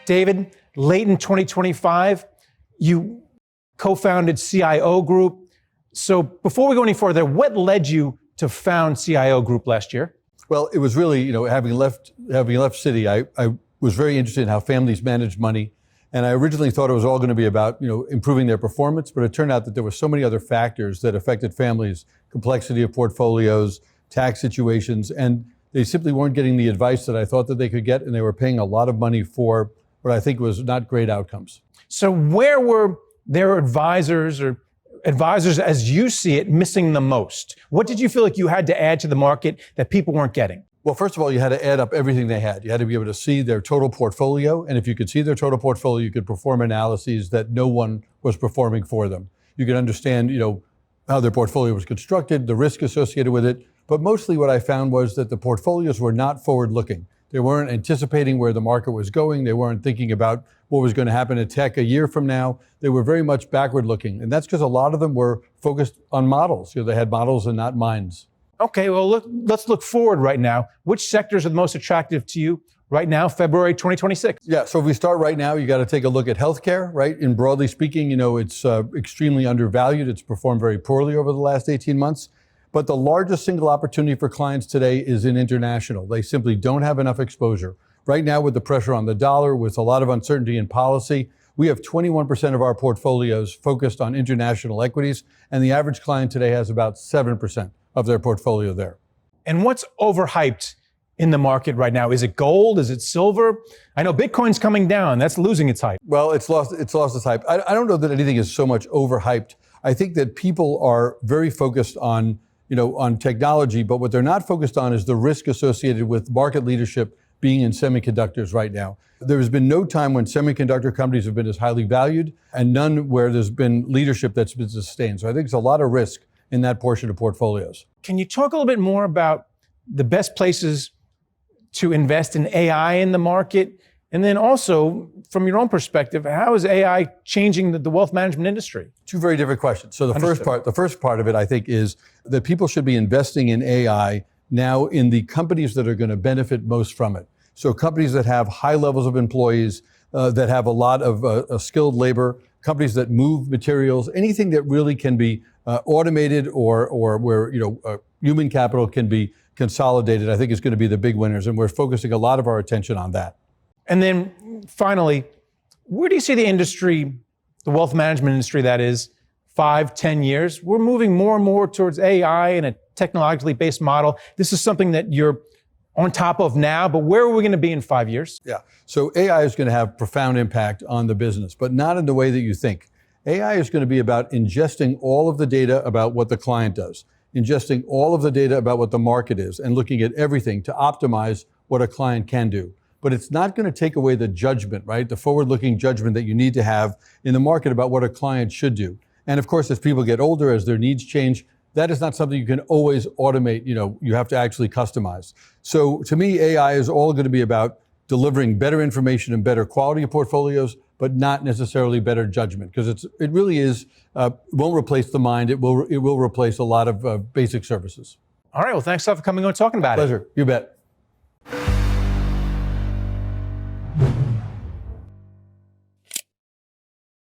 David, late in 2025, you co-founded CIO Group. So before we go any further, what led you to found CIO Group last year? Well, it was really, having left Citi, I was very interested in how families manage money. And I originally thought it was all going to be about, improving their performance, but it turned out that there were so many other factors that affected families: complexity of portfolios, tax situations, and they simply weren't getting the advice that I thought that they could get, and they were paying a lot of money for what I think was not great outcomes. So where were their advisors as you see it missing the most? What did you feel like you had to add to the market that people weren't getting? Well, first of all, you had to add up everything they had. You had to be able to see their total portfolio. And if you could see their total portfolio, you could perform analyses that no one was performing for them. You could understand, how their portfolio was constructed, the risk associated with it. But mostly what I found was that the portfolios were not forward-looking. They weren't anticipating where the market was going. They weren't thinking about what was going to happen in tech a year from now. They were very much backward-looking. And that's because a lot of them were focused on models. They had models and not minds. Okay, well, let's look forward right now. Which sectors are the most attractive to you right now, February 2026? Yeah, so if we start right now, you got to take a look at healthcare, right? And broadly speaking, it's extremely undervalued. It's performed very poorly over the last 18 months. But the largest single opportunity for clients today is in international. They simply don't have enough exposure. Right now, with the pressure on the dollar, with a lot of uncertainty in policy, we have 21% of our portfolios focused on international equities, and the average client today has about 7% of their portfolio there. And what's overhyped in the market right now? Is it gold? Is it silver? I know Bitcoin's coming down. That's losing its hype. Well, it's lost its hype. I don't know that anything is so much overhyped. I think that people are very focused on technology, but what they're not focused on is the risk associated with market leadership being in semiconductors right now. There has been no time when semiconductor companies have been as highly valued, and none where there's been leadership that's been sustained. So I think there's a lot of risk in that portion of portfolios. Can you talk a little bit more about the best places to invest in AI in the market? And then also, from your own perspective, how is AI changing the wealth management industry? Two very different questions. So the first part of it, I think, is that people should be investing in AI now in the companies that are going to benefit most from it. So companies that have high levels of employees, that have a lot of skilled labor, companies that move materials, anything that really can be automated or where human capital can be consolidated, I think is going to be the big winners. And we're focusing a lot of our attention on that. And then finally, where do you see the industry, the wealth management industry that is, 5-10 years? We're moving more and more towards AI and a technologically based model. This is something that you're on top of now, but where are we going to be in 5 years? Yeah, so AI is going to have profound impact on the business, but not in the way that you think. AI is going to be about ingesting all of the data about what the client does, ingesting all of the data about what the market is, and looking at everything to optimize what a client can do. But it's not going to take away the judgment, right? The forward-looking judgment that you need to have in the market about what a client should do. And of course, as people get older, as their needs change, that is not something you can always automate. You have to actually customize. So to me, AI is all going to be about delivering better information and better quality of portfolios, but not necessarily better judgment, because it really is, won't replace the mind. It will replace a lot of basic services. All right, well, thanks a lot for coming on and talking about it. Pleasure, you bet.